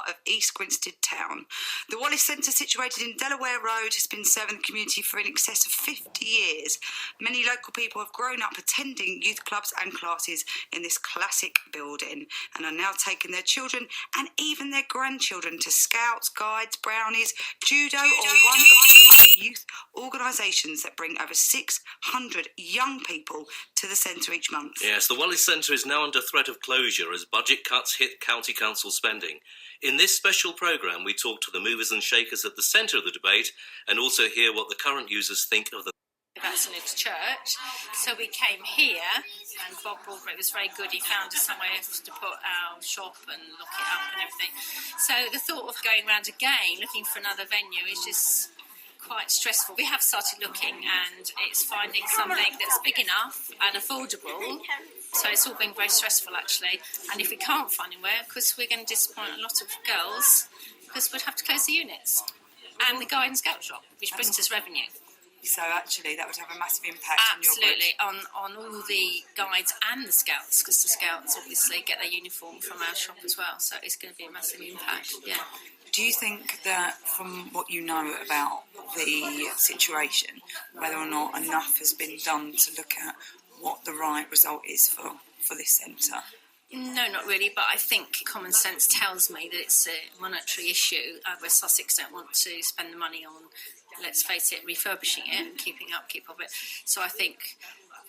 of East Grinstead town. The Wallis Centre, situated in Delaware Road, has been serving the community for in excess of 50 years. Many local people have grown up attending youth clubs and classes in this classic building and are now taking their children and even their grandchildren to Scouts, Guides, Brownies, Judo or one of the other youth organisations that bring over 600 young people to the centre each month. Yes, the Wallis Centre is now under threat of closure as budget cuts hit county council spending. In this special programme, we talk to the movers and shakers at the centre of the debate and also hear what the current users think of the... That's in its church, so we came here and Bob Broadbent was very good. He found us somewhere to put our shop and lock it up and everything. So the thought of going round again looking for another venue is just quite stressful. We have started looking and it's finding something that's big enough and affordable. So it's all been very stressful actually. And if we can't find anywhere, because we're going to disappoint a lot of girls, because we'd have to close the units and the Guide and Scout shop, which brings us revenue. So actually that would have a massive impact Absolutely, on all the Guides and the Scouts, because the Scouts obviously get their uniform from our shop as well, so it's going to be a massive impact, yeah. Do you think that from what you know about the situation, whether or not enough has been done to look at what the right result is for this centre? No, not really, but I think common sense tells me that it's a monetary issue. West Sussex don't want to spend the money on, let's face it, refurbishing it and keep of it. So I think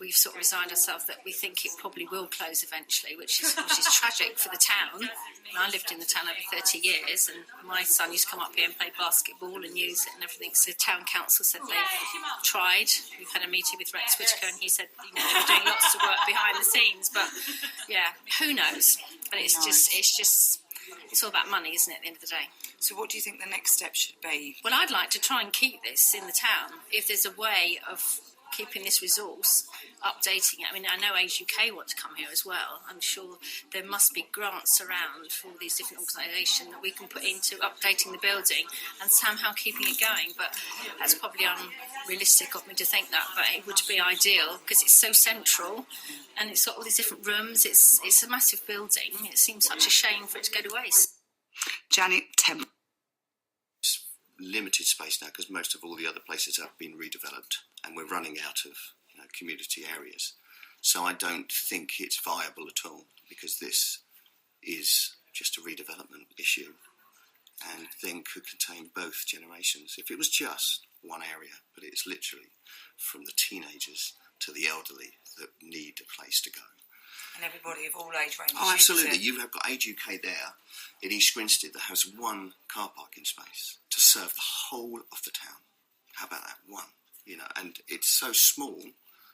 we've sort of resigned ourselves that we think it probably will close eventually, which is tragic for the town. I lived in the town over 30 years and my son used to come up here and play basketball and use it and everything. So town council said they've tried. We've had a meeting with Rex Whitaker and he said, they were doing lots of work behind the scenes, but yeah, who knows? But it's all about money, isn't it, at the end of the day? So what do you think the next step should be? Well, I'd like to try and keep this in the town. If there's a way of keeping this resource, updating it. I mean, I know Age UK want to come here as well. I'm sure there must be grants around for all these different organisations that we can put into updating the building and somehow keeping it going. But that's probably unrealistic of me to think that, but it would be ideal because it's so central and it's got all these different rooms. It's a massive building. It seems such a shame for it to go to waste. Janet Temple. Limited space now because most of all the other places have been redeveloped and we're running out of community areas. So I don't think it's viable at all because this is just a redevelopment issue and then could contain both generations. If it was just one area, but it's literally from the teenagers to the elderly that need a place to go. And everybody of all age ranges. Oh, absolutely. You have got Age UK there in East Grinstead that has one car parking space to serve the whole of the town. How about that? One. And it's so small,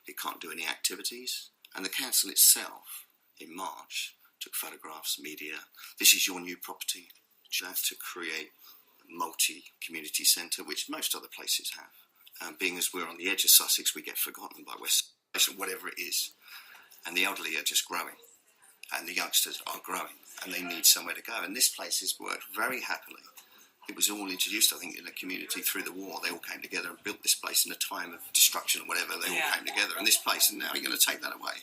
it can't do any activities. And the council itself, in March, took photographs, media. This is your new property. You have to create a multi-community centre, which most other places have. Being as we're on the edge of Sussex, we get forgotten by West Sussex, whatever it is. And the elderly are just growing, and the youngsters are growing, and they need somewhere to go. And this place has worked very happily. It was all introduced, I think, in the community through the war. They all came together and built this place in a time of destruction or whatever. They all came together in this place, and now you're going to take that away.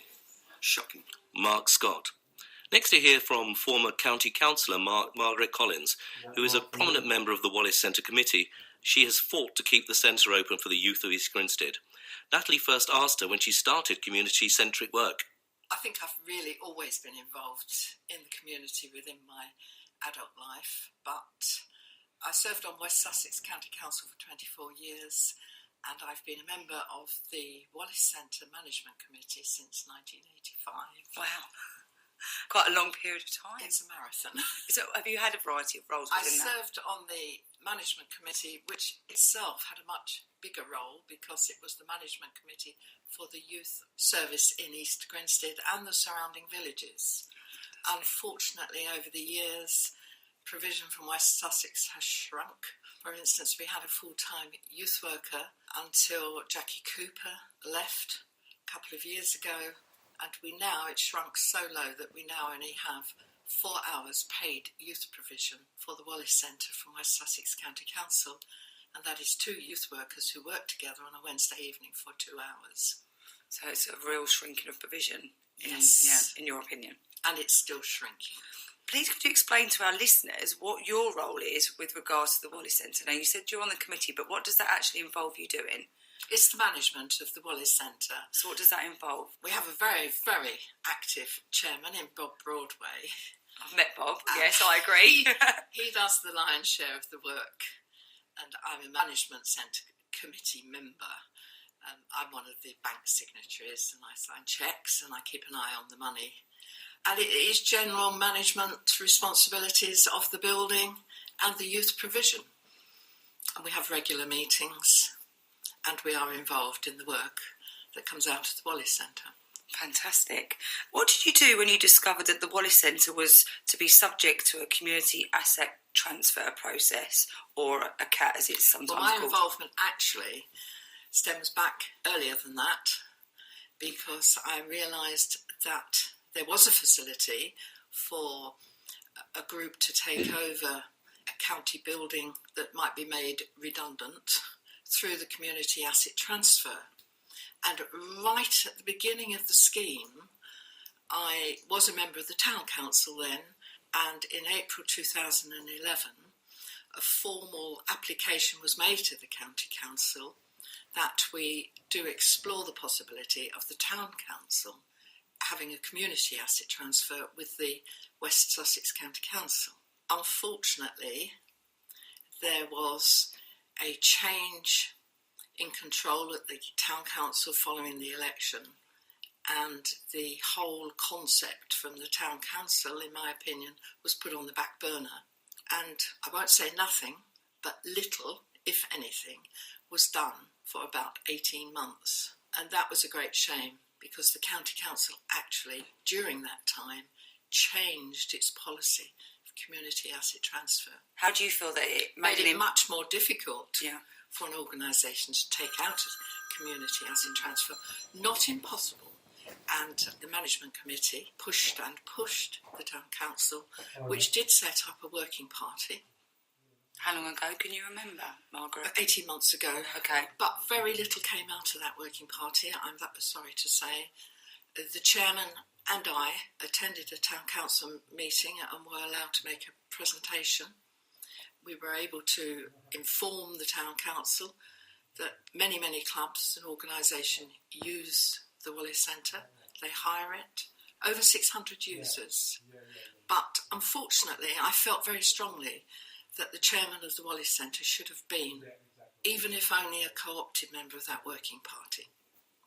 Shocking. Mark Scott. Next to hear from former county councillor Margaret Collins, who is a prominent member of the Wallis Centre Committee. She has fought to keep the centre open for the youth of East Grinstead. Natalie first asked her when she started community-centric work. I think I've really always been involved in the community within my adult life, but I served on West Sussex County Council for 24 years and I've been a member of the Wallis Centre Management Committee since 1985. Wow. Quite a long period of time. It's a marathon. So have you had a variety of roles within that? I served on the management committee, which itself had a much bigger role because it was the management committee for the youth service in East Grinstead and the surrounding villages. Unfortunately, over the years, provision from West Sussex has shrunk. For instance, we had a full-time youth worker until Jackie Cooper left a couple of years ago. And it's shrunk so low that we now only have 4 hours paid youth provision for the Wallis Centre from West Sussex County Council. And that is 2 youth workers who work together on a Wednesday evening for 2 hours. So it's a real shrinking of provision, in your opinion. And it's still shrinking. Please could you explain to our listeners what your role is with regards to the Wallis Centre? Now, you said you're on the committee, but what does that actually involve you doing? It's the management of the Wallis Centre. So what does that involve? We have a very, very active chairman in Bob Broadway. I've met Bob, yes, I agree. He does the lion's share of the work, and I'm a management centre committee member. I'm one of the bank signatories, and I sign cheques and I keep an eye on the money. And it is general management responsibilities of the building and the youth provision. And we have regular meetings, and we are involved in the work that comes out of the Wallis Centre. Fantastic. What did you do when you discovered that the Wallis Centre was to be subject to a community asset transfer process, or a CAT as it's sometimes called? Well, my involvement actually stems back earlier than that, because I realised that there was a facility for a group to take over a county building that might be made redundant through the community asset transfer. And right at the beginning of the scheme, I was a member of the town council then, and in April 2011, a formal application was made to the county council that we do explore the possibility of the town council having a community asset transfer with the West Sussex County Council. Unfortunately, there was a change in control at the town council following the election, and the whole concept from the town council, in my opinion, was put on the back burner. And I won't say nothing, but little, if anything, was done for about 18 months. And that was a great shame, because the county council actually, during that time, changed its policy of community asset transfer. How do you feel that it made it much more difficult Yeah. for an organisation to take out a community asset transfer? Not impossible. And the management committee pushed and pushed the town council, which did set up a working party. How long ago can you remember, Margaret? 18 months ago. Okay. But very little came out of that working party, I'm that sorry to say. The chairman and I attended a town council meeting and were allowed to make a presentation. We were able to inform the town council that many, many clubs and organisations use the Wallis Centre. They hire it. Over 600 users. But unfortunately, I felt very strongly that the chairman of the Wallis Centre should have been, even if only a co-opted member of that working party.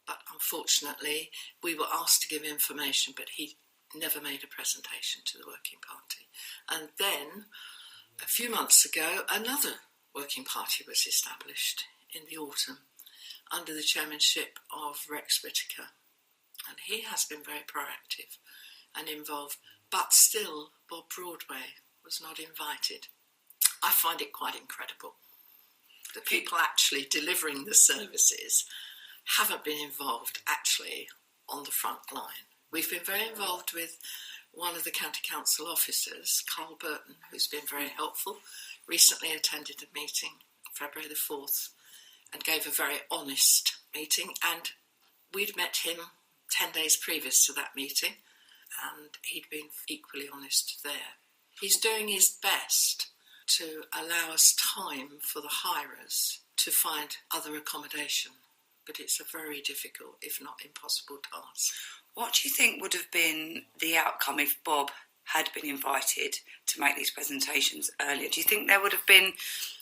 But unfortunately, we were asked to give information, but he never made a presentation to the working party. And then, a few months ago, another working party was established in the autumn under the chairmanship of Rex Whittaker. And he has been very proactive and involved, but still Bob Broadway was not invited. I find it quite incredible. The people actually delivering the services haven't been involved actually on the front line. We've been very involved with one of the county council officers, Carl Burton, who's been very helpful. Recently attended a meeting, February the 4th, and gave a very honest meeting. And we'd met him 10 days previous to that meeting, and he'd been equally honest there. He's doing his best to allow us time for the hirers to find other accommodation, but it's a very difficult, if not impossible, task. What do you think would have been the outcome if Bob had been invited to make these presentations earlier? Do you think there would have been,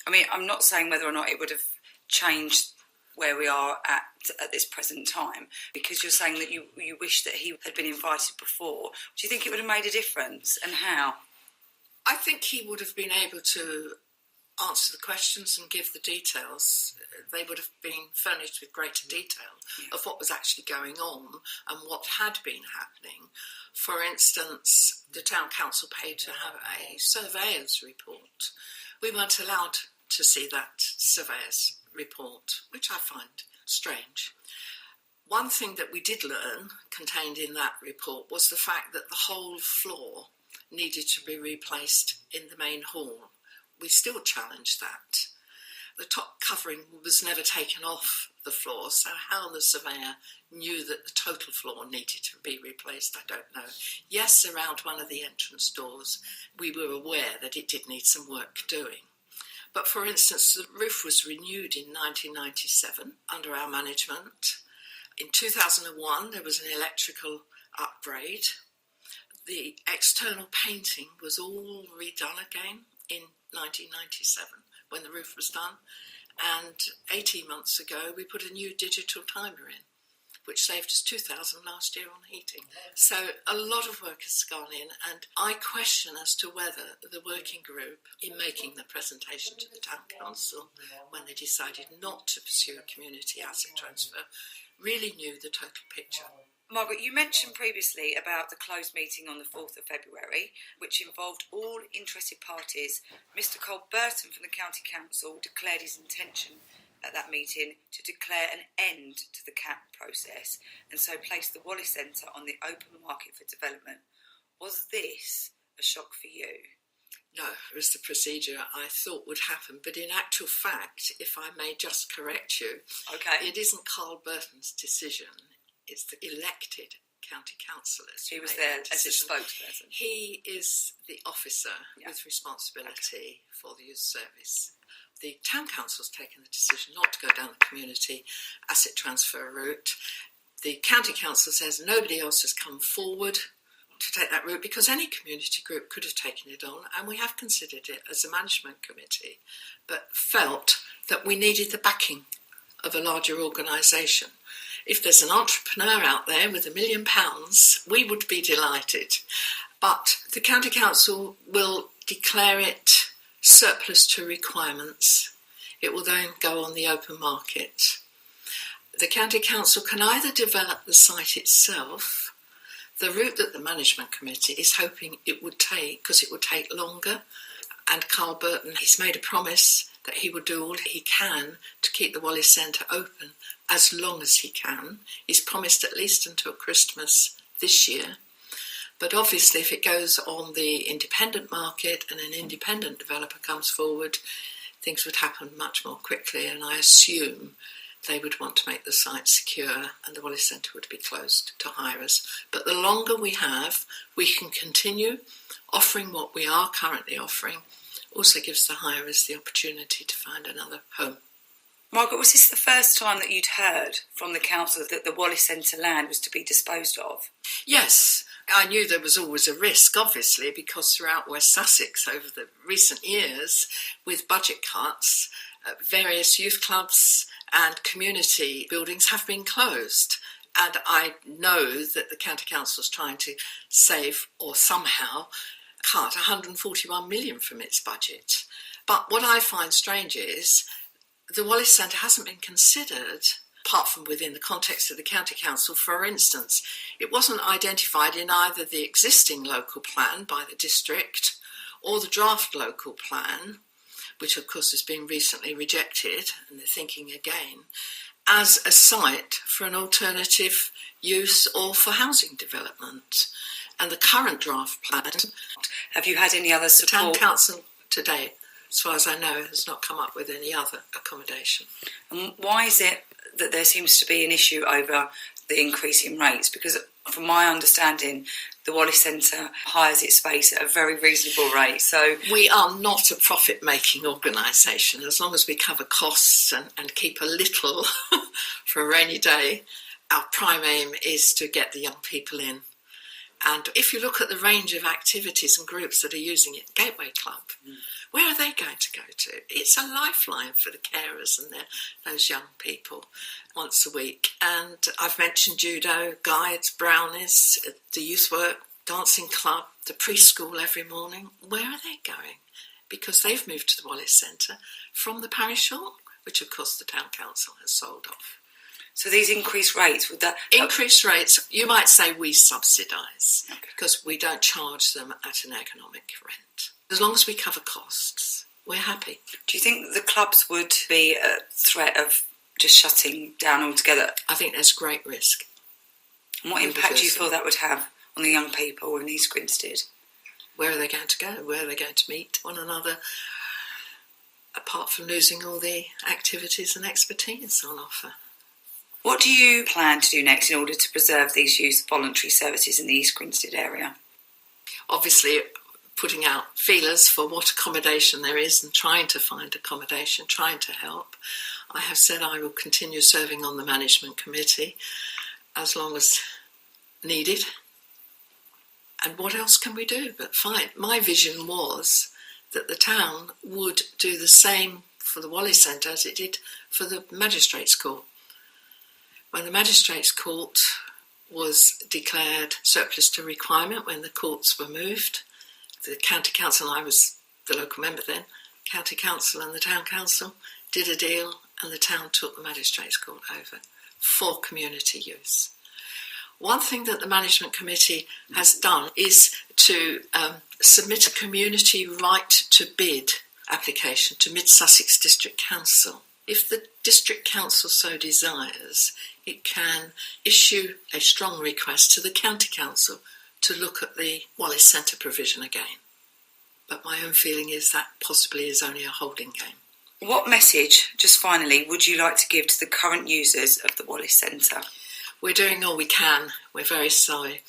I mean, I'm not saying whether or not it would have changed where we are at this present time, because you're saying that you wish that he had been invited before. Do you think it would have made a difference, and how? I think he would have been able to answer the questions and give the details. They would have been furnished with greater detail of what was actually going on and what had been happening. For instance, the town council paid to have a surveyor's report. We weren't allowed to see that surveyor's report, which I find strange. One thing that we did learn, contained in that report, was the fact that the whole floor needed to be replaced in the main hall. We still challenge that. The top covering was never taken off the floor, so how the surveyor knew that the total floor needed to be replaced, I don't know. Yes, around one of the entrance doors, we were aware that it did need some work doing. But for instance, the roof was renewed in 1997 under our management. In 2001, there was an electrical upgrade. The external painting was all redone again in 1997 when the roof was done. And 18 months ago, we put a new digital timer in, which saved us $2,000 last year on heating. So a lot of work has gone in, and I question as to whether the working group, in making the presentation to the Town Council, when they decided not to pursue a community asset transfer, really knew the total picture. Margaret, you mentioned previously about the closed meeting on the 4th of February, which involved all interested parties. Mr. Cole Burton from the County Council declared his intention at that meeting to declare an end to the CAP process and so place the Wallis Centre on the open market for development. Was this a shock for you? No, it was the procedure I thought would happen, but in actual fact, if I may just correct you, Okay. it isn't Carl Burton's decision. It's the elected county councillors. He was there as a spokesperson. He is the officer with responsibility for the youth service. The town council's taken the decision not to go down the community asset transfer route. The county council says nobody else has come forward to take that route because any community group could have taken it on, and we have considered it as a management committee, but felt that we needed the backing of a larger organisation. If there's an entrepreneur out there with £1 million, we would be delighted. But the County Council will declare it surplus to requirements. It will then go on the open market. The County Council can either develop the site itself, the route that the Management Committee is hoping it would take, because it would take longer, and Carl Burton, he's made a promise that he would do all he can to keep the Wallis Centre open as long as he can. He's promised at least until Christmas this year. But obviously if it goes on the independent market and an independent developer comes forward, things would happen much more quickly, and I assume they would want to make the site secure and the Wallis Centre would be closed to hirers. But the longer we have, we can continue offering what we are currently offering. Also gives the hirers the opportunity to find another home. Margaret, was this the first time that you'd heard from the council that the Wallis Centre land was to be disposed of? Yes, I knew there was always a risk, obviously, because throughout West Sussex over the recent years, with budget cuts, various youth clubs and community buildings have been closed. And I know that the County Council is trying to save or somehow cut 141 million from its budget. But what I find strange is the Wallis Centre hasn't been considered, apart from within the context of the County Council. For instance, it wasn't identified in either the existing local plan by the district or the draft local plan, which of course has been recently rejected, and they're thinking again, as a site for an alternative use or for housing development. And the current draft plan... Have you had any other support? The Town Council today, as far as I know, has not come up with any other accommodation. And why is it that there seems to be an issue over the increase in rates? Because from my understanding, the Wallis Centre hires its space at a very reasonable rate. So we are not a profit-making organisation. As long as we cover costs and keep a little for a rainy day, our prime aim is to get the young people in. And if you look at the range of activities and groups that are using it, Gateway Club, where are they going to go to? It's a lifeline for the carers and those young people once a week. And I've mentioned judo, guides, brownies, the youth work, dancing club, the preschool every morning. Where are they going? Because they've moved to the Wallis Centre from the parish hall, which of course the Town Council has sold off. So these increased rates, would that... Increased rates, you might say we subsidise, because we don't charge them at an economic rent. As long as we cover costs, we're happy. Do you think the clubs would be a threat of just shutting down altogether? I think there's great risk. And what impact do you feel that would have on the young people in East Grinstead? Where are they going to go? Where are they going to meet one another? apart from losing all the activities and expertise on offer. What do you plan to do next in order to preserve these youth voluntary services in the East Grinstead area? Obviously, putting out feelers for what accommodation there is and trying to find accommodation, trying to help. I have said I will continue serving on the management committee as long as needed. And what else can we do but fight? My vision was that the town would do the same for the Wallis Centre as it did for the Magistrates' Court. When the Magistrates' Court was declared surplus to requirement, when the courts were moved, the County Council, and I was the local member then, County Council and the Town Council did a deal and the town took the Magistrates' Court over for community use. One thing that the Management Committee has done is to submit a community right to bid application to Mid Sussex District Council. If the District Council so desires, it can issue a strong request to the County Council to look at the Wallis Centre provision again. But my own feeling is that possibly is only a holding game. What message, just finally, would you like to give to the current users of the Wallis Centre? We're doing all we can. We're very sorry.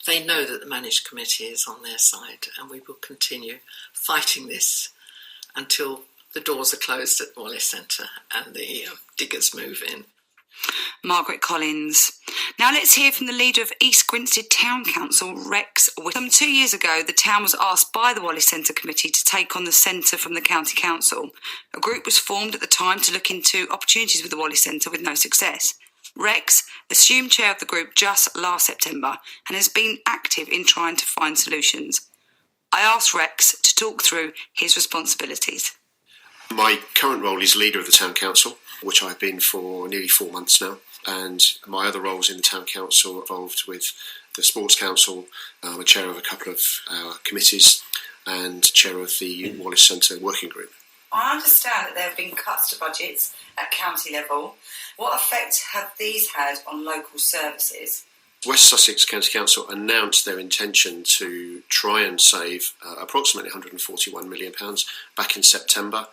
They know that the managed committee is on their side and we will continue fighting this until the doors are closed at Wallis Centre and the diggers move in. Margaret Collins. Now let's hear from the leader of East Grinstead Town Council, Rex Whittam. 2 years ago, the town was asked by the Wallis Centre Committee to take on the centre from the County Council. A group was formed at the time to look into opportunities with the Wallis Centre with no success. Rex assumed chair of the group just last September and has been active in trying to find solutions. I asked Rex to talk through his responsibilities. My current role is leader of the Town Council, which I've been for nearly 4 months now, and my other roles in the Town Council are involved with the Sports Council. I'm a chair of a couple of our committees and chair of the Wallis Centre Working Group. I understand that there have been cuts to budgets at county level. What effect have these had on local services? West Sussex County Council announced their intention to try and save approximately £141 million back in September.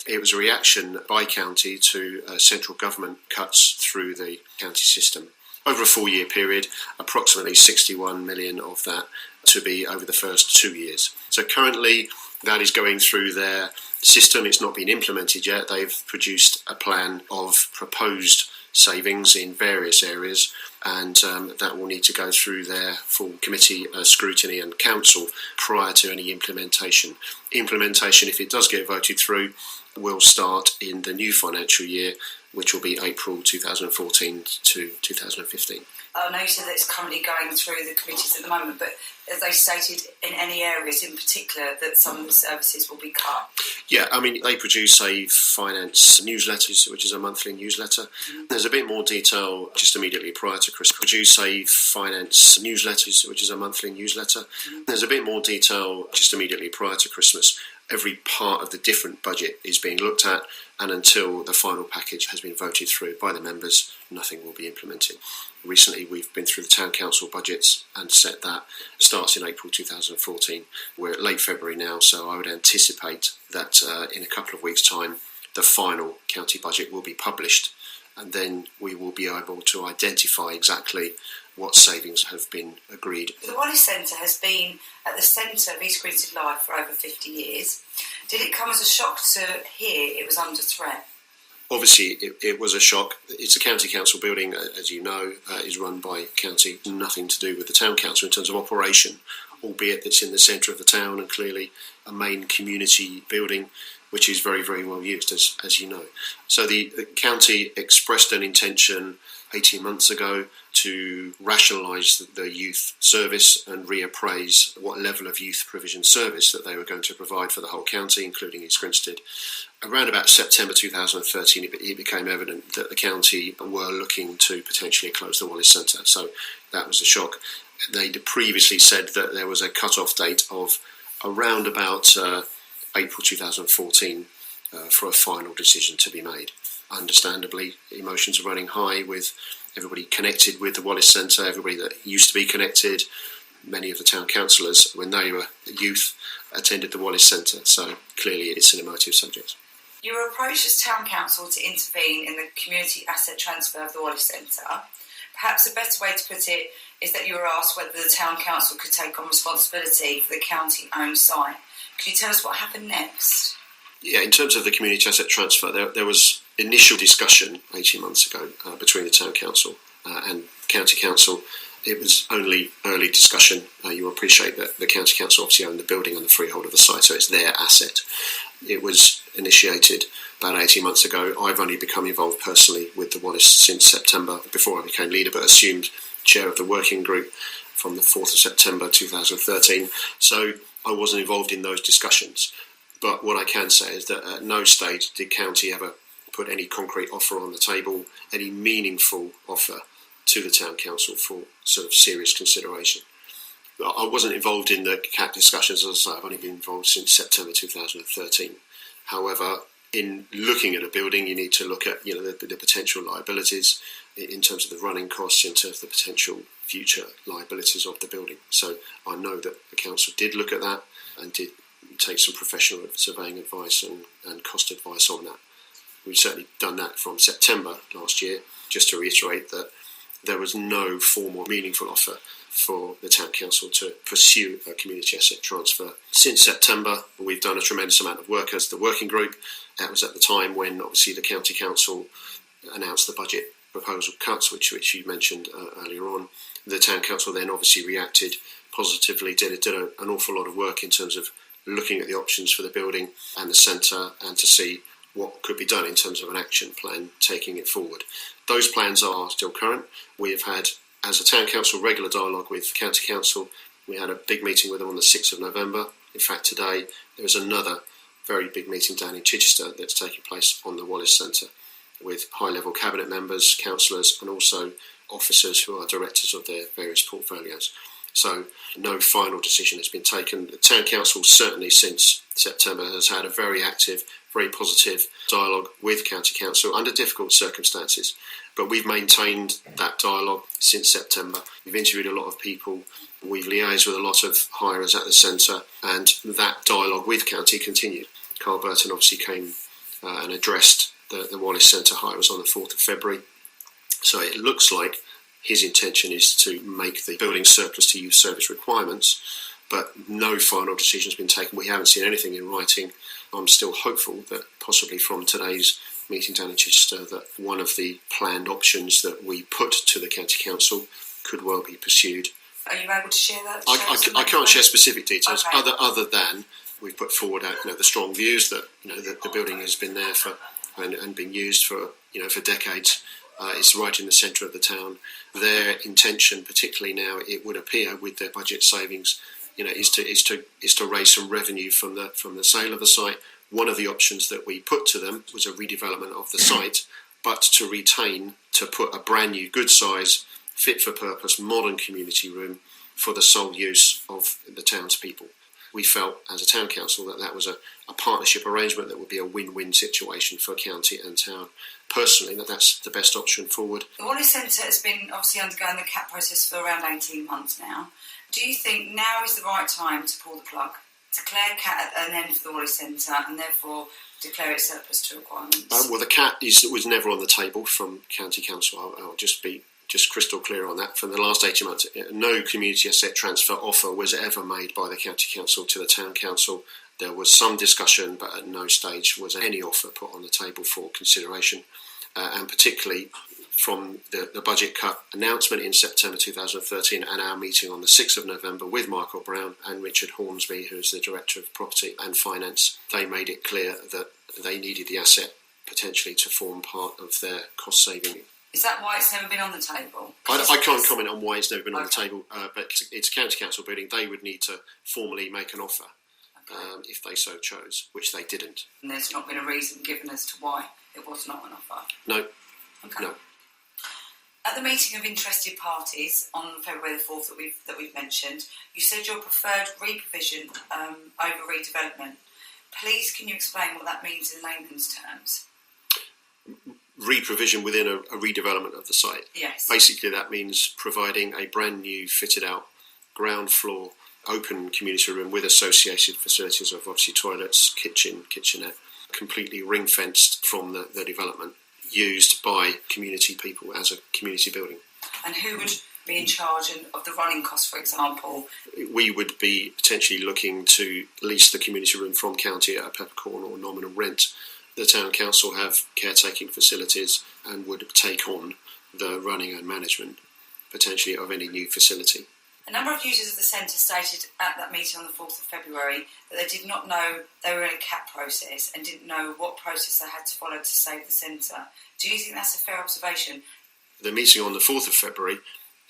It was a reaction by county to central government cuts through the county system. Over a 4-year period, approximately 61 million of that to be over the first 2 years. So currently that is going through their system. It's not been implemented yet. They've produced a plan of proposed savings in various areas, and that will need to go through their full committee scrutiny and council prior to any implementation. Implementation, if it does get voted through, will start in the new financial year, which will be April 2014 to 2015. I know you said that it's currently going through the committees at the moment, but as they stated, in any areas in particular that some of the services will be cut? Yeah, I mean, they produce a finance newsletter, which is a monthly newsletter. Mm-hmm. There's a bit more detail just immediately prior to Christmas. Produce a finance newsletter, which is a monthly newsletter. Mm-hmm. There's a bit more detail just immediately prior to Christmas. Every part of the different budget is being looked at, and until the final package has been voted through by the members, nothing will be implemented. Recently, we've been through the Town Council budgets and set that starts in April 2014. We're at late February now, so I would anticipate that in a couple of weeks' time, the final county budget will be published, and then we will be able to identify exactly what savings have been agreed. The Wallis Centre has been at the centre of East Grinstead life for over 50 years. Did it come as a shock to hear it was under threat? Obviously, it was a shock. It's a county council building, as you know, is run by county, nothing to do with the town council in terms of operation, albeit it's in the centre of the town and clearly a main community building, which is very, very well used, as you know. So the county expressed an intention 18 months ago to rationalise the youth service and reappraise what level of youth provision service that they were going to provide for the whole county, including East Grinstead. Around about September 2013, it became evident that the county were looking to potentially close the Wallis Centre, so that was a shock. They'd previously said that there was a cut-off date of around about April 2014 for a final decision to be made. Understandably, emotions are running high with everybody connected with the Wallis Centre, everybody that used to be connected. Many of the town councillors, when they were youth, attended the Wallis Centre, so clearly it's an emotive subject. You were approached as Town Council to intervene in the community asset transfer of the Wallis Centre. Perhaps the better way to put it is that you were asked whether the Town Council could take on responsibility for the county-owned site. Can you tell us what happened next? Yeah, in terms of the community asset transfer, there was initial discussion 18 months ago between the Town Council and County Council. It was only early discussion. You'll appreciate that the County Council obviously owned the building and the freehold of the site, so it's their asset. It was initiated about 18 months ago. I've only become involved personally with the Wallis since September, before I became leader, but assumed chair of the working group from the 4th of September 2013. So I wasn't involved in those discussions. But what I can say is that at no stage did County ever put any concrete offer on the table, any meaningful offer to the Town Council for sort of serious consideration. I wasn't involved in the CAT discussions, as I say. I've only been involved since September 2013. However, in looking at a building, you need to look at the potential liabilities in terms of the running costs, in terms of the potential future liabilities of the building. So I know that the council did look at that and did take some professional surveying advice and cost advice on that. We've certainly done that from September last year. Just to reiterate that there was no formal meaningful offer for the Town Council to pursue a community asset transfer. Since September, we've done a tremendous amount of work as the working group. That was at the time when obviously the County Council announced the budget proposal cuts, which you mentioned earlier on. The Town Council then obviously reacted positively, did an awful lot of work in terms of looking at the options for the building and the centre, and to see what could be done in terms of an action plan taking it forward. Those plans are still current. We have had, as a Town Council, regular dialogue with County Council. We had a big meeting with them on the 6th of November. In fact, today there is another very big meeting down in Chichester that's taking place on the Wallis Centre, with high-level cabinet members, councillors, and also officers who are directors of their various portfolios. So no final decision has been taken. The Town Council, certainly since September, has had a very active, very positive dialogue with County Council under difficult circumstances. But we've maintained that dialogue since September. We've interviewed a lot of people. We've liaised with a lot of hirers at the centre, and that dialogue with County continued. Carl Burton obviously came and addressed the Wallis Centre hirers on the 4th of February. So it looks like his intention is to make the building surplus to youth service requirements, but no final decision has been taken. We haven't seen anything in writing. I'm still hopeful that possibly from today's meeting down in Chichester that one of the planned options that we put to the County Council could well be pursued. Are you able to share that? I can't share specific details, okay. other than we've put forward the strong views that that the building has been there for and been used for for decades. It's right in the centre of the town. Their intention, particularly now, it would appear with their budget savings, is to raise some revenue from the sale of the site. One of the options that we put to them was a redevelopment of the site, but to put a brand new, good size, fit for purpose, modern community room for the sole use of the townspeople. We felt as a town council that was a partnership arrangement that would be a win-win situation for county and town. Personally, that's the best option forward. The Wallis Centre has been obviously undergoing the CAT process for around 18 months now. Do you think now is the right time to pull the plug, declare CAT at an end for the Wallis Centre, and therefore declare it surplus to requirements? Well, the CAT was never on the table from County Council. I'll just be crystal clear on that. For the last 18 months, no community asset transfer offer was ever made by the County Council to the Town Council. There was some discussion, but at no stage was any offer put on the table for consideration. And particularly from the budget cut announcement in September 2013 and our meeting on the 6th of November with Michael Brown and Richard Hornsby, who's the Director of Property and Finance, they made it clear that they needed the asset potentially to form part of their cost saving. Is that why it's never been on the table? I can't comment on why it's never been on the table, but it's a County Council building. They would need to formally make an offer if they so chose, which they didn't. And there's not been a reason given as to why it was not an offer? No. Okay. No. At the meeting of interested parties on February the 4th that we've mentioned, you said your preferred re-provision over redevelopment. Please can you explain what that means in layman's terms? Re-provision within a redevelopment of the site. Yes. Basically that means providing a brand new fitted out ground floor open community room with associated facilities of obviously toilets, kitchen, kitchenette, completely ring-fenced from the development, used by community people as a community building. And who would be in charge of the running costs, for example? We would be potentially looking to lease the community room from county at a peppercorn or nominal rent. The town council have caretaking facilities and would take on the running and management, potentially, of any new facility. A number of users of the centre stated at that meeting on the 4th of February that they did not know they were in a cap process and didn't know what process they had to follow to save the centre. Do you think that's a fair observation? The meeting on the 4th of February,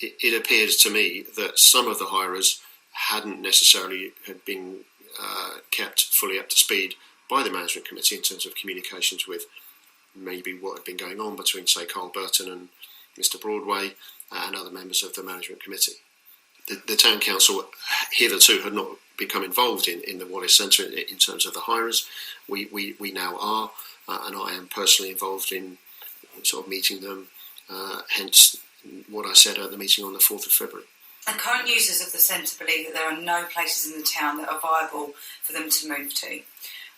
it appears to me that some of the hirers hadn't necessarily had been kept fully up to speed by the management committee in terms of communications with maybe what had been going on between, say, Carl Burton and Mr Broadway and other members of the management committee. The town council hitherto had not become involved in the Wallis Centre in terms of the hirers. We now are, and I am personally involved in sort of meeting them, hence what I said at the meeting on the 4th of February. And current users of the centre believe that there are no places in the town that are viable for them to move to.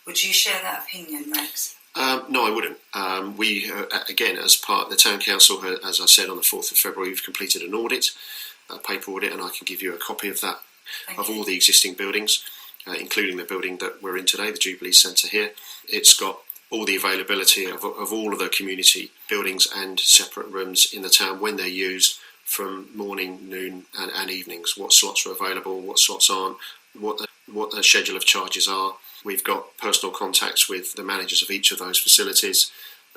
Would you share that opinion, Rex? No, I wouldn't. We, again, as part of the town council, as I said on the 4th of February, we've completed an audit, a paper audit, and I can give you a copy of that, all the existing buildings, including the building that we're in today, the Jubilee Centre here. It's got all the availability of all of the community buildings and separate rooms in the town when they're used, from morning, noon and evenings, what slots are available, what slots aren't, what the schedule of charges are. We've got personal contacts with the managers of each of those facilities,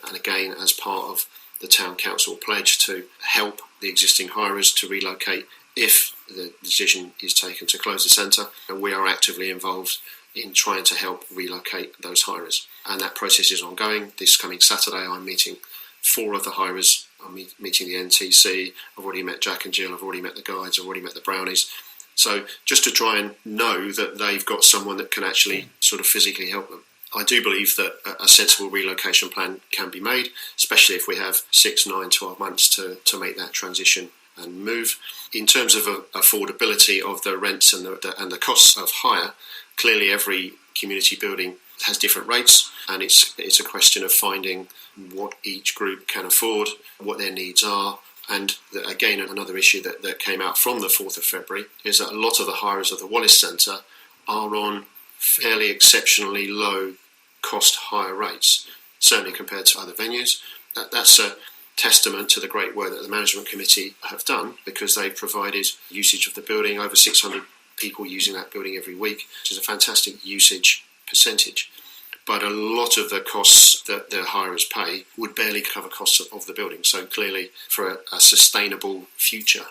and again, as part of the town council pledge to help the existing hirers to relocate if the decision is taken to close the centre, and we are actively involved in trying to help relocate those hirers. And that process is ongoing. This coming Saturday I'm meeting 4 of the hirers. I'm meeting the NTC, I've already met Jack and Jill, I've already met the guides, I've already met the brownies. So just to try and know that they've got someone that can actually sort of physically help them. I do believe that a sensible relocation plan can be made, especially if we have 6, 9, 12 months to make that transition and move. In terms of affordability of the rents and the costs of hire, clearly every community building has different rates, and it's a question of finding what each group can afford, what their needs are. And again, another issue that came out from the 4th of February is that a lot of the hirers of the Wallis Centre are on fairly exceptionally low cost hire rates, certainly compared to other venues. That's a testament to the great work that the management committee have done, because they've provided usage of the building, over 600 people using that building every week, which is a fantastic usage percentage. But a lot of the costs that the hirers pay would barely cover costs of the building. So clearly, for a sustainable future,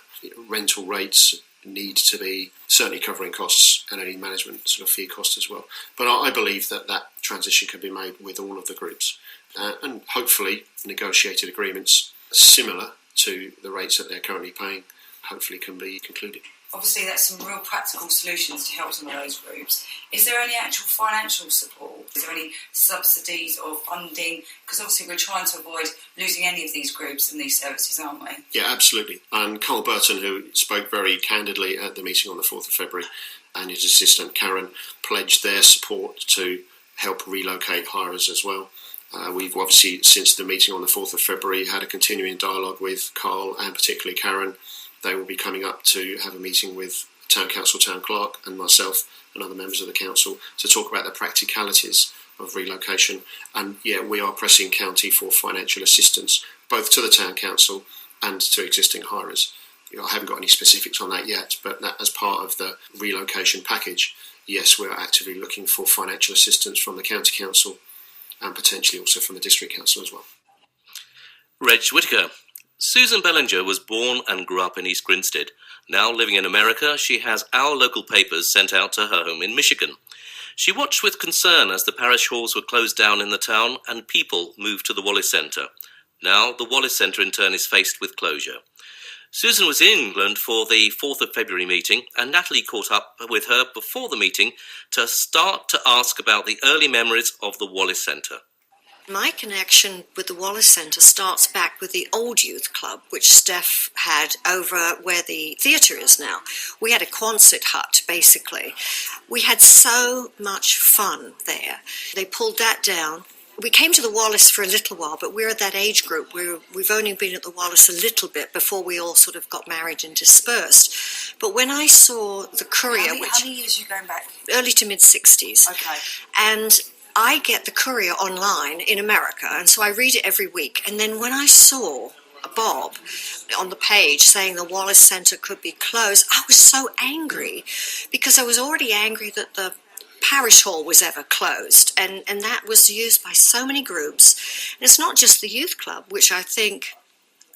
rental rates need to be certainly covering costs and any management sort of fee cost as well. But I believe that transition can be made with all of the groups, and hopefully negotiated agreements similar to the rates that they're currently paying hopefully can be concluded. Obviously, that's some real practical solutions to help some of those groups. Is there any actual financial support? Is there any subsidies or funding? Because obviously we're trying to avoid losing any of these groups and these services, aren't we? Yeah, absolutely. And Carl Burton, who spoke very candidly at the meeting on the 4th of February, and his assistant Karen pledged their support to help relocate hirers as well. We've obviously, since the meeting on the 4th of February, had a continuing dialogue with Carl and particularly Karen. They will be coming up to have a meeting with Town Council, Town Clerk and myself and other members of the council to talk about the practicalities of relocation. And yeah, we are pressing county for financial assistance, both to the Town Council and to existing hirers. I haven't got any specifics on that yet, but that as part of the relocation package, yes, we're actively looking for financial assistance from the County Council and potentially also from the District Council as well. Reg Whittaker. Susan Bellinger was born and grew up in East Grinstead. Now living in America, she has our local papers sent out to her home in Michigan. She watched with concern as the parish halls were closed down in the town and people moved to the Wallis Centre. Now the Wallis Centre in turn is faced with closure. Susan was in England for the 4th of February meeting, and Natalie caught up with her before the meeting to start to ask about the early memories of the Wallis Centre. My connection with the Wallis Centre starts back with the old youth club, which Steph had over where the theatre is now. We had a Quonset hut, basically. We had so much fun there. They pulled that down. We came to the Wallis for a little while, but we're at that age group where we've only been at the Wallis a little bit before we all sort of got married and dispersed. But when I saw the Courier, how many years are you going back? Early to mid-60s. Okay. And I get the Courier online in America, and so I read it every week. And then when I saw Bob on the page saying the Wallis Centre could be closed, I was so angry, because I was already angry that the parish hall was ever closed, and that was used by so many groups. And it's not just the youth club, which I think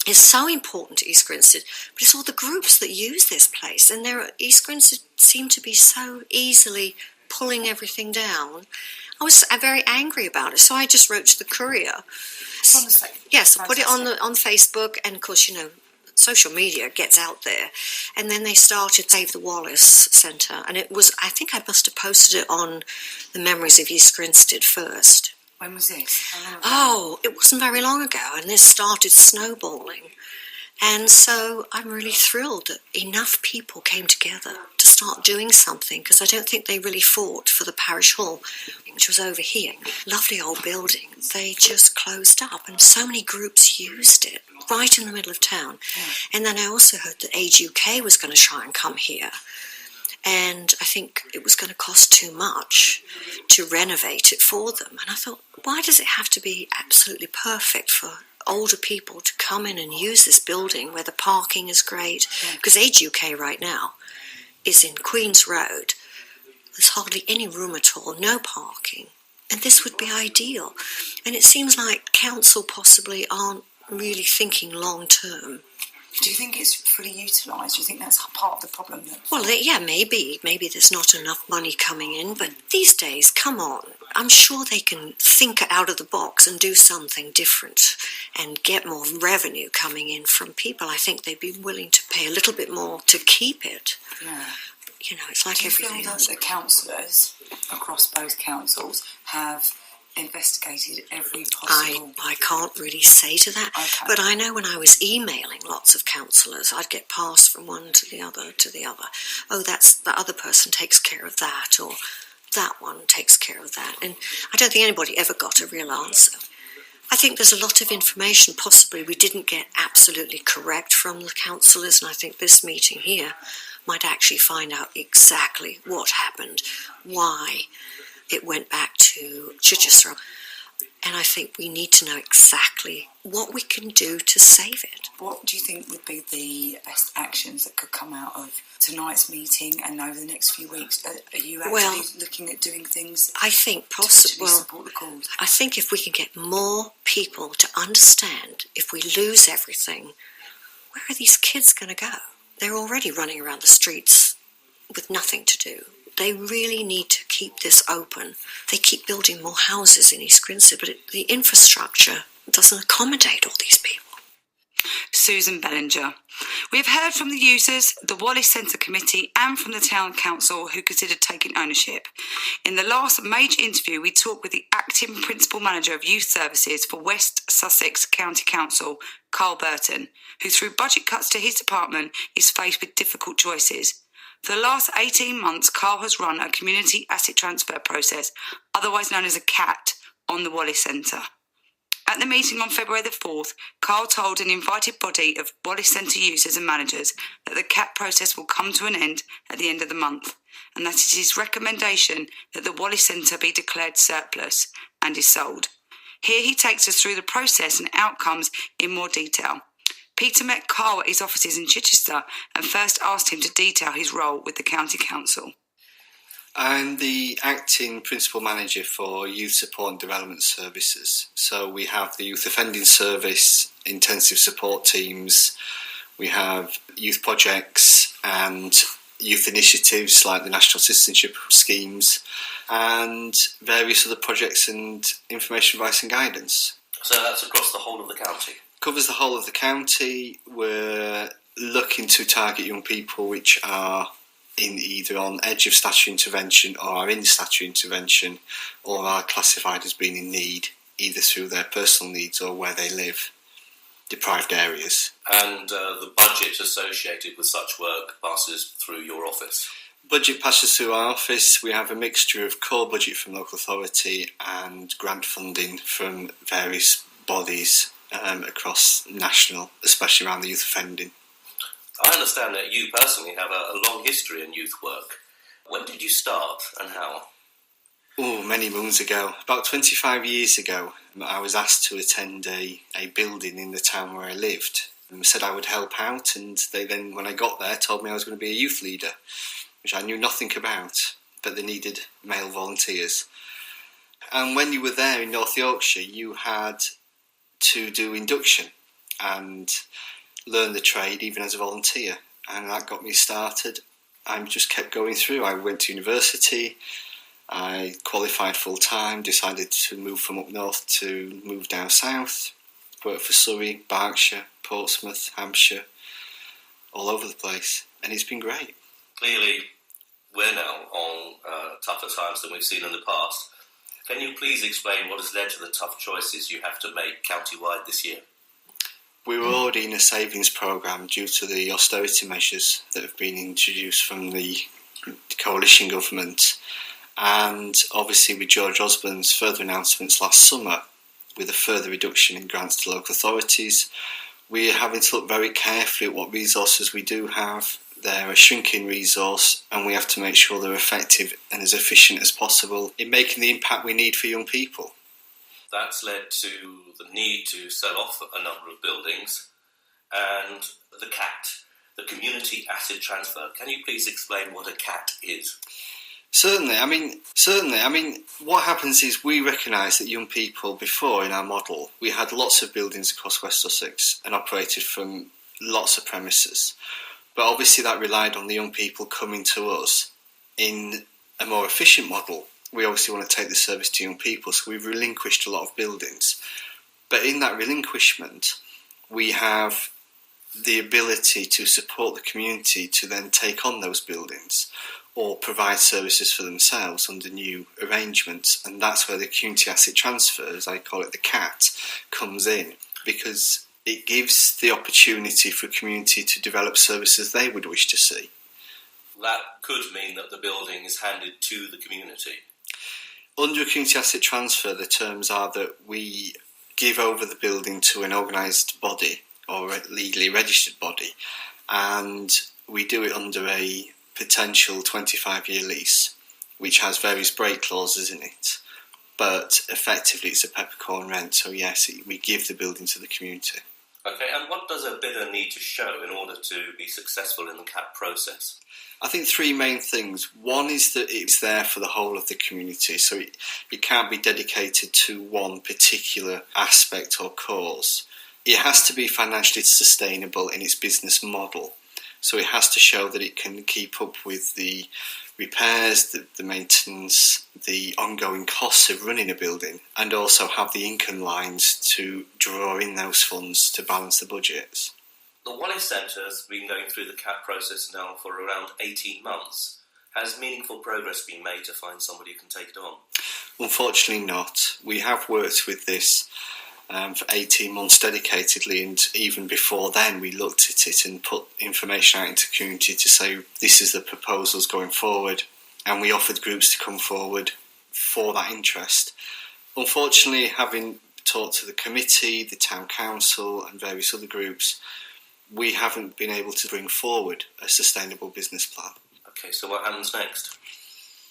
is so important to East Grinstead, but it's all the groups that use this place. And East Grinstead seemed to be so easily pulling everything down. I was very angry about it, so I just wrote to the Courier. Yes, I put it on Facebook, and of course, social media gets out there. And then they started Save the Wallis Centre, and I think I must have posted it on the Memories of East Grinstead first. When was this? It wasn't very long ago, and this started snowballing. And so I'm really thrilled that enough people came together to start doing something, because I don't think they really fought for the parish hall, which was over here. Lovely old building. They just closed up, and so many groups used it right in the middle of town. Yeah. And then I also heard that Age UK was going to try and come here. And I think it was going to cost too much to renovate it for them. And I thought, why does it have to be absolutely perfect for older people to come in and use this building where the parking is great? Because Age UK right now is in Queen's Road. There's hardly any room at all, no parking. And this would be ideal. And it seems like council possibly aren't really thinking long term. Do you think it's fully utilised? Do you think that's part of the problem? Well, yeah, maybe. Maybe there's not enough money coming in, but these days, come on. I'm sure they can think out of the box and do something different and get more revenue coming in from people. I think they'd be willing to pay a little bit more to keep it. Yeah. It's like everything else. The councillors across both councils have investigated every possible... I can't really say to that, okay. But I know when I was emailing lots of councillors, I'd get passed from one to the other to the other. Oh, that's the other person takes care of that, or that one takes care of that. And I don't think anybody ever got a real answer. I think there's a lot of information possibly we didn't get absolutely correct from the councillors, and I think this meeting here might actually find out exactly what happened, why it went back to Chichester. And I think we need to know exactly what we can do to save it. What do you think would be the best actions that could come out of tonight's meeting and over the next few weeks? Are you actually looking at doing things I think to support the cause? I think if we can get more people to understand, if we lose everything, where are these kids going to go? They're already running around the streets with nothing to do. They really need to keep this open. They keep building more houses in East Grinstead, but the infrastructure doesn't accommodate all these people. Susan Bellinger. We have heard from the users, the Wallis Centre Committee and from the Town Council who considered taking ownership. In the last major interview, we talked with the Acting Principal Manager of Youth Services for West Sussex County Council, Carl Burton, who through budget cuts to his department is faced with difficult choices. For the last 18 months, Carl has run a community asset transfer process, otherwise known as a CAT, on the Wallis Centre. At the meeting on February the 4th, Carl told an invited body of Wallis Centre users and managers that the CAT process will come to an end at the end of the month, and that it is his recommendation that the Wallis Centre be declared surplus and is sold. Here he takes us through the process and outcomes in more detail. Peter met Carl at his offices in Chichester and first asked him to detail his role with the County Council. I'm the Acting Principal Manager for Youth Support and Development Services. So we have the Youth Offending Service, intensive support teams, we have youth projects and youth initiatives like the National Citizenship Schemes and various other projects and information, advice and guidance. So that's across the whole of the county? Covers the whole of the county. We're looking to target young people which are either on edge of statutory intervention or are in statutory intervention or are classified as being in need either through their personal needs or where they live, deprived areas. And the budget associated with such work passes through your office? Budget passes through our office. We have a mixture of core budget from local authority and grant funding from various bodies across national, especially around the youth offending. I understand that you personally have a long history in youth work. When did you start and how? Oh, many moons ago. About 25 years ago, I was asked to attend a building in the town where I lived and said I would help out, and they then, when I got there, told me I was going to be a youth leader, which I knew nothing about, but they needed male volunteers. And when you were there in North Yorkshire, you had to do induction and learn the trade even as a volunteer, and that got me started. I just kept going through. I went to university, I qualified full time, decided to move from up north to move down south, worked for Surrey, Berkshire, Portsmouth, Hampshire, all over the place, and it's been great. Clearly, we're now on tougher times than we've seen in the past. Can you please explain what has led to the tough choices you have to make county-wide this year? We were already in a savings programme due to the austerity measures that have been introduced from the coalition government, and obviously with George Osborne's further announcements last summer with a further reduction in grants to local authorities, we're having to look very carefully at what resources we do have. They're a shrinking resource, and we have to make sure they're effective and as efficient as possible in making the impact we need for young people. That's led to the need to sell off a number of buildings, and the CAT, the Community Asset Transfer. Can you please explain what a CAT is? Certainly. I mean, what happens is we recognise that young people, before in our model, we had lots of buildings across West Sussex and operated from lots of premises. But obviously that relied on the young people coming to us. In a more efficient model, we obviously want to take the service to young people, so we've relinquished a lot of buildings. But in that relinquishment, we have the ability to support the community to then take on those buildings or provide services for themselves under new arrangements. And that's where the community asset transfer, as I call it, the CAT, comes in, because it gives the opportunity for community to develop services they would wish to see. That could mean that the building is handed to the community. Under a community asset transfer, the terms are that we give over the building to an organised body or a legally registered body, and we do it under a potential 25-year lease, which has various break clauses in it. But effectively, it's a peppercorn rent, so yes, we give the building to the community. Okay, and what does a bidder need to show in order to be successful in the CAT process? I think three main things. One is that it's there for the whole of the community, so it can't be dedicated to one particular aspect or cause. It has to be financially sustainable in its business model, so it has to show that it can keep up with the repairs, the maintenance, the ongoing costs of running a building, and also have the income lines to draw in those funds to balance the budgets. The Wallis Centre has been going through the CAT process now for around 18 months. Has meaningful progress been made to find somebody who can take it on? Unfortunately not. We have worked with this for 18 months dedicatedly, and even before then we looked at it and put information out into the community to say this is the proposals going forward, and we offered groups to come forward for that interest. Unfortunately, having talked to the committee, the town council and various other groups, we haven't been able to bring forward a sustainable business plan. Okay, so what happens next?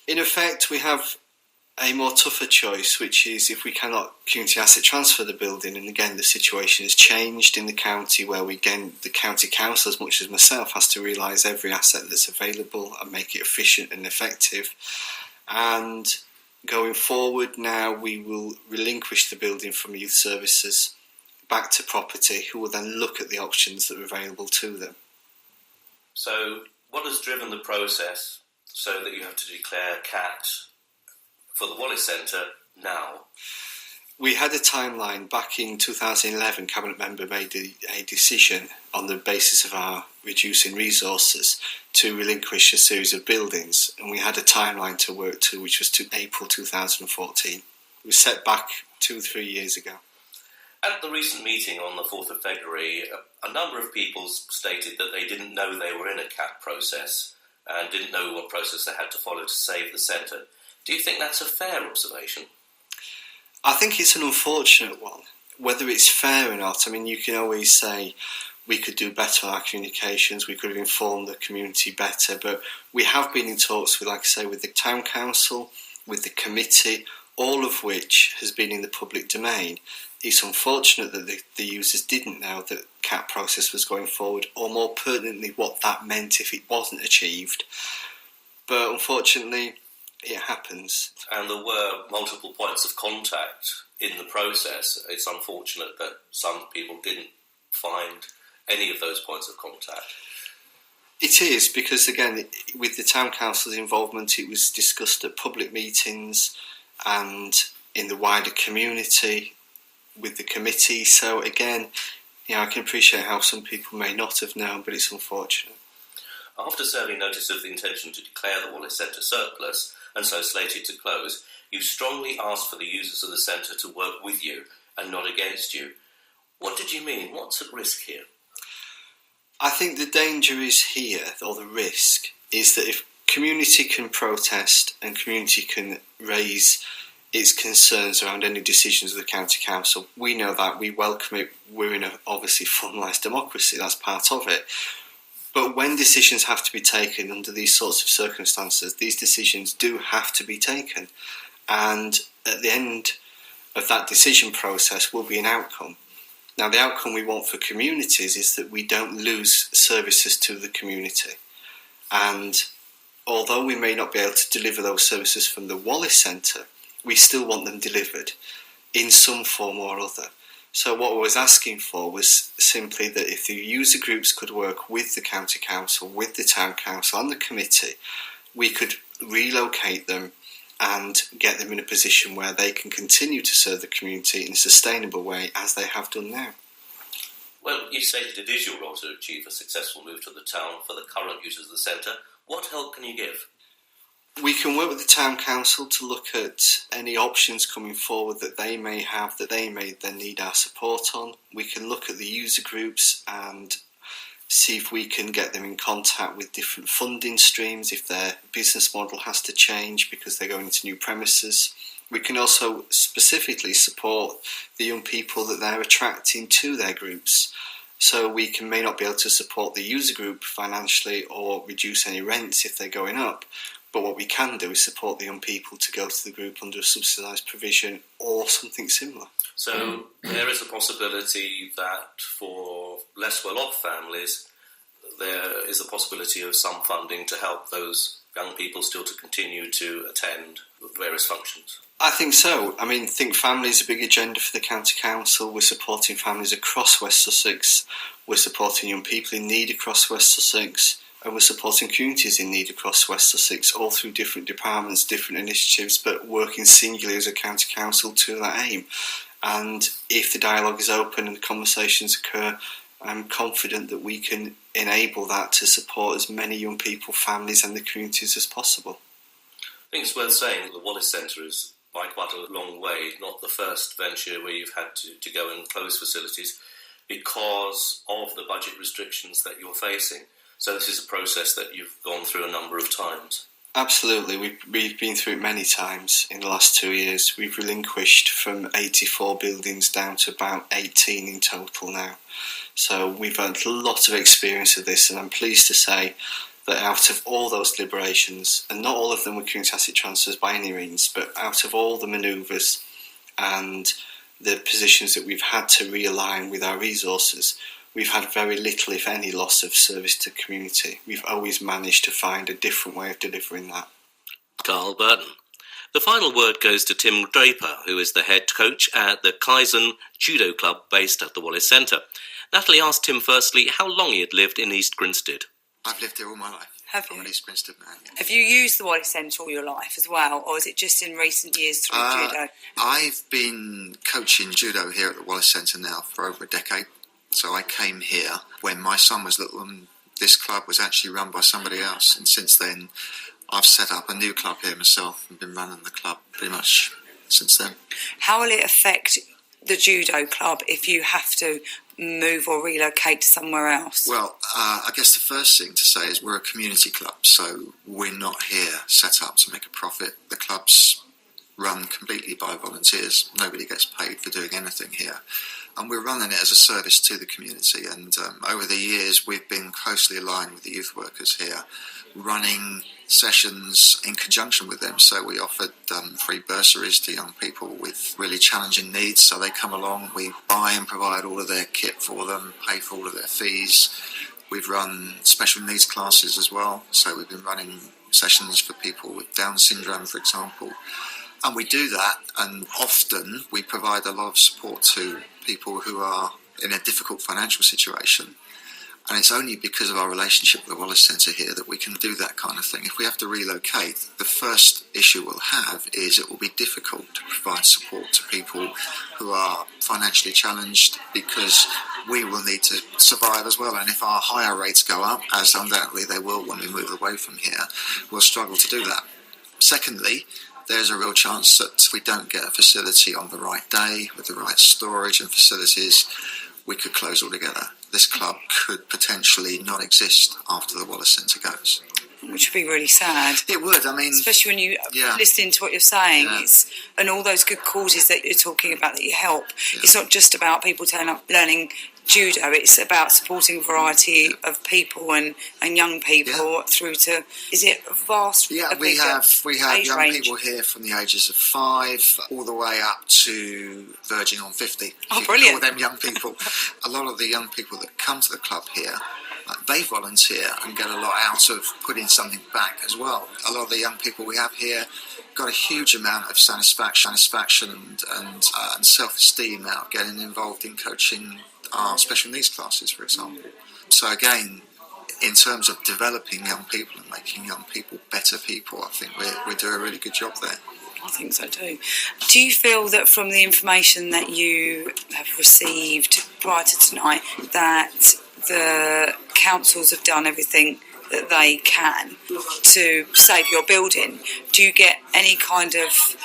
In effect, we have a more tougher choice, which is if we cannot community asset transfer the building, and again the situation has changed in the county where the county council, as much as myself, has to realise every asset that's available and make it efficient and effective. And going forward now, we will relinquish the building from youth services back to property, who will then look at the options that are available to them. So what has driven the process so that you have to declare CAT for the Wallis Centre now? We had a timeline back in 2011. Cabinet member made a decision on the basis of our reducing resources to relinquish a series of buildings, and we had a timeline to work to, which was to April 2014. It was set back 2-3 years ago. At the recent meeting on the 4th of February, a number of people stated that they didn't know they were in a CAP process and didn't know what process they had to follow to save the centre. Do you think that's a fair observation? I think it's an unfortunate one. Whether it's fair or not, I mean, you can always say we could do better on our communications, we could have informed the community better, but we have been in talks with, like I say, with the town council, with the committee, all of which has been in the public domain. It's unfortunate that the users didn't know that CAP process was going forward, or more pertinently what that meant if it wasn't achieved. But unfortunately, it happens. And there were multiple points of contact in the process. It's unfortunate that some people didn't find any of those points of contact. It is, because again, with the town council's involvement, it was discussed at public meetings and in the wider community with the committee. So again, I can appreciate how some people may not have known, but it's unfortunate. After serving notice of the intention to declare the Wallis Centre surplus, and so slated to close, you strongly asked for the users of the centre to work with you and not against you. What did you mean? What's at risk here? I think the danger is here, or the risk, is that if community can protest and community can raise its concerns around any decisions of the county council, we know that, we welcome it, we're in a obviously formalised democracy, that's part of it. But when decisions have to be taken under these sorts of circumstances, these decisions do have to be taken. And at the end of that decision process will be an outcome. Now, the outcome we want for communities is that we don't lose services to the community. And although we may not be able to deliver those services from the Wallis Centre, we still want them delivered in some form or other. So what I was asking for was simply that if the user groups could work with the county council, with the town council and the committee, we could relocate them and get them in a position where they can continue to serve the community in a sustainable way as they have done now. Well, you stated it is your role to achieve a successful move to the town for the current users of the centre. What help can you give? We can work with the town council to look at any options coming forward that they may have, that they may then need our support on. We can look at the user groups and see if we can get them in contact with different funding streams, if their business model has to change because they're going into new premises. We can also specifically support the young people that they're attracting to their groups. So we may not be able to support the user group financially or reduce any rents if they're going up. But what we can do is support the young people to go to the group under a subsidised provision or something similar. So there is a possibility that for less well-off families, there is a possibility of some funding to help those young people still to continue to attend various functions. I think so. I mean, Think Family is a big agenda for the County Council. We're supporting families across West Sussex. We're supporting young people in need across West Sussex. And we're supporting communities in need across West Sussex, all through different departments, different initiatives, but working singularly as a county council to that aim. And if the dialogue is open and the conversations occur, I'm confident that we can enable that to support as many young people, families and the communities as possible. I think it's worth saying that the Wallis Centre is by quite a long way not the first venture where you've had to go and close facilities because of the budget restrictions that you're facing. So this is a process that you've gone through a number of times. Absolutely. We've been through it many times in the last 2 years. We've relinquished from 84 buildings down to about 18 in total now. So we've had a lot of experience of this, and I'm pleased to say that out of all those deliberations, and not all of them were community asset transfers by any means, but out of all the manoeuvres and the positions that we've had to realign with our resources, we've had very little, if any, loss of service to community. We've always managed to find a different way of delivering that. Carl Burton. The final word goes to Tim Draper, who is the head coach at the Kaizen Judo Club based at the Wallis Centre. Natalie asked him firstly how long he had lived in East Grinstead. I've lived here all my life. Have you? I'm an East Grinstead man. Yeah. Have you used the Wallis Centre all your life as well, or is it just in recent years through judo? I've been coaching judo here at the Wallis Centre now for over a decade. So I came here when my son was little, and this club was actually run by somebody else. And since then, I've set up a new club here myself and been running the club pretty much since then. How will it affect the judo club if you have to move or relocate to somewhere else? Well, I guess the first thing to say is we're a community club, so we're not here set up to make a profit. The club's run completely by volunteers. Nobody gets paid for doing anything here. And we're running it as a service to the community. And over the years, we've been closely aligned with the youth workers here, running sessions in conjunction with them. So we offered free bursaries to young people with really challenging needs. So they come along, we buy and provide all of their kit for them, pay for all of their fees. We've run special needs classes as well. So we've been running sessions for people with Down syndrome, for example. And we do that, and often we provide a lot of support to people who are in a difficult financial situation. And it's only because of our relationship with the Wallis Centre here that we can do that kind of thing. If we have to relocate, the first issue we'll have is it will be difficult to provide support to people who are financially challenged, because we will need to survive as well. And if our hire rates go up, as undoubtedly they will when we move away from here, we'll struggle to do that. Secondly, there's a real chance that if we don't get a facility on the right day with the right storage and facilities, we could close altogether. This club could potentially not exist after the Wallis Centre goes. Which would be really sad. It would, I mean... Especially when you listening to what you're saying, and all those good causes that you're talking about that you help. Yeah. It's not just about people turning up learning judo, it's about supporting a variety of people and young people through to, is it a vast... Yeah, we have young range. People here from the ages of 5 all the way up to verging on 50. Oh, brilliant. Call them young people. A lot of the young people that come to the club here, they volunteer and get a lot out of putting something back as well. A lot of the young people we have here got a huge amount of satisfaction and self-esteem out of getting involved in coaching our special needs classes, for example. So again, in terms of developing young people and making young people better people, I think we do a really good job there. I think so too. Do you feel that from the information that you have received prior to tonight that the councils have done everything that they can to save your building? Do you get any kind of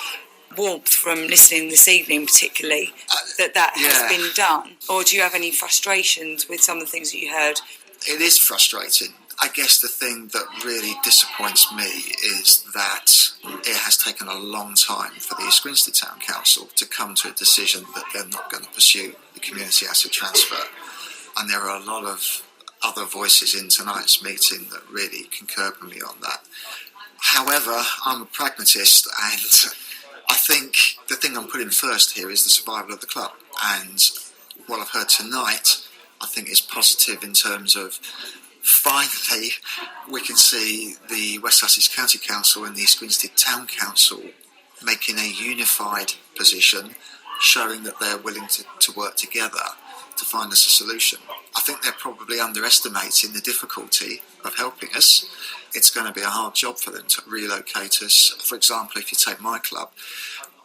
warmth from listening this evening particularly that has been done? Or do you have any frustrations with some of the things that you heard? It is frustrating. I guess the thing that really disappoints me is that it has taken a long time for the East Grinstead Town Council to come to a decision that they're not going to pursue the community asset transfer. And there are a lot of other voices in tonight's meeting that really concur with me on that. However, I'm a pragmatist, and I think the thing I'm putting first here is the survival of the club. And what I've heard tonight, I think, is positive in terms of finally we can see the West Sussex County Council and the East Grinstead Town Council making a unified position, showing that they're willing to work together to find us a solution. I think they're probably underestimating the difficulty of helping us. It's going to be a hard job for them to relocate us. For example, if you take my club,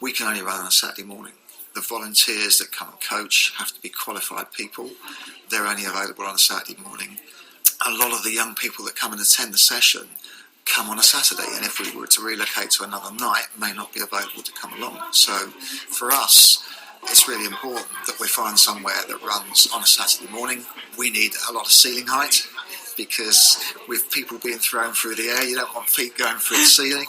we can only run on a Saturday morning. The volunteers that come and coach have to be qualified people. They're only available on a Saturday morning. A lot of the young people that come and attend the session come on a Saturday, and if we were to relocate to another night, may not be available to come along. So for us, it's really important that we find somewhere that runs on a Saturday morning. We need a lot of ceiling height, because with people being thrown through the air, you don't want feet going through the ceiling.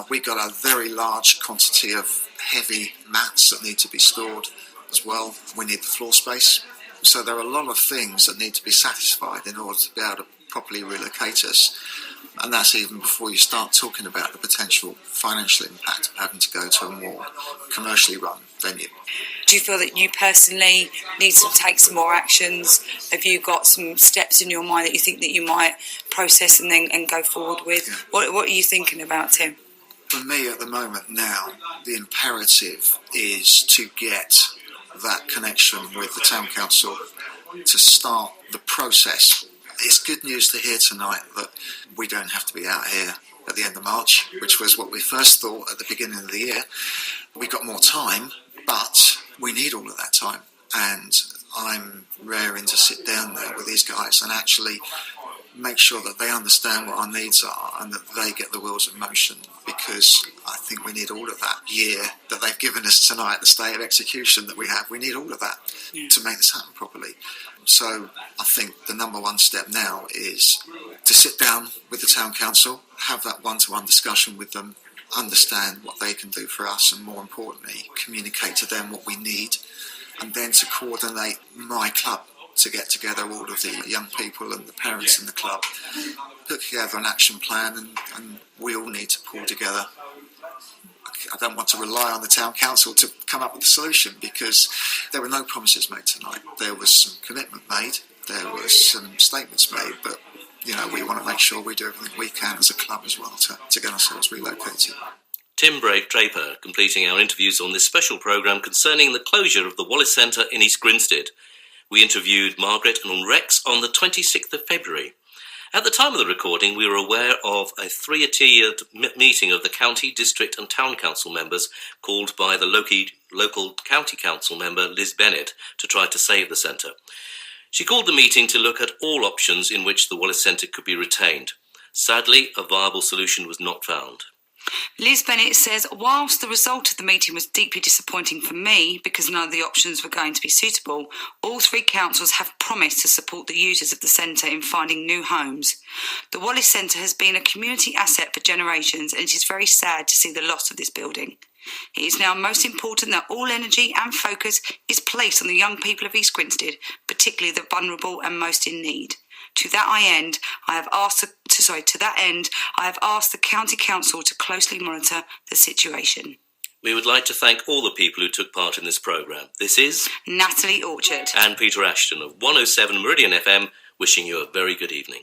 We've got a very large quantity of heavy mats that need to be stored as well. We need the floor space. So there are a lot of things that need to be satisfied in order to be able to properly relocate us. And that's even before you start talking about the potential financial impact of having to go to a more commercially run venue. Do you feel that you personally need to take some more actions? Have you got some steps in your mind that you think that you might process and go forward with? Yeah. What are you thinking about, Tim? For me at the moment now, the imperative is to get that connection with the Town Council to start the process. It's good news to hear tonight that we don't have to be out here at the end of March, which was what we first thought at the beginning of the year. We've got more time, but we need all of that time. And I'm raring to sit down there with these guys and actually make sure that they understand what our needs are and that they get the wheels in motion, because I think we need all of that year that they've given us tonight, the state of execution that we have. We need all of that to make this happen properly. So I think the number one step now is to sit down with the town council, have that one-to-one discussion with them, understand what they can do for us, and more importantly, communicate to them what we need, and then to coordinate my club to get together all of the young people and the parents in the club, put together an action plan, and we all need to pull together. I don't want to rely on the town council to come up with a solution, because there were no promises made tonight. There was some commitment made, there was some statements made, but we want to make sure we do everything we can as a club as well to get ourselves relocated. Tim Draper completing our interviews on this special programme concerning the closure of the Wallis Centre in East Grinstead. We interviewed Margaret and Rex on the 26th of February. At the time of the recording, we were aware of a three-tiered meeting of the county, district and town council members called by the local county council member Liz Bennett to try to save the centre. She called the meeting to look at all options in which the Wallis Centre could be retained. Sadly, a viable solution was not found. Liz Bennett says, whilst the result of the meeting was deeply disappointing for me because none of the options were going to be suitable, all three councils have promised to support the users of the centre in finding new homes. The Wallis Centre has been a community asset for generations, and it is very sad to see the loss of this building. It is now most important that all energy and focus is placed on the young people of East Grinstead, particularly the vulnerable and most in need. To that end, I have asked the County Council to closely monitor the situation. We would like to thank all the people who took part in this programme. This is Natalie Orchard and Peter Ashton of 107 Meridian FM, wishing you a very good evening.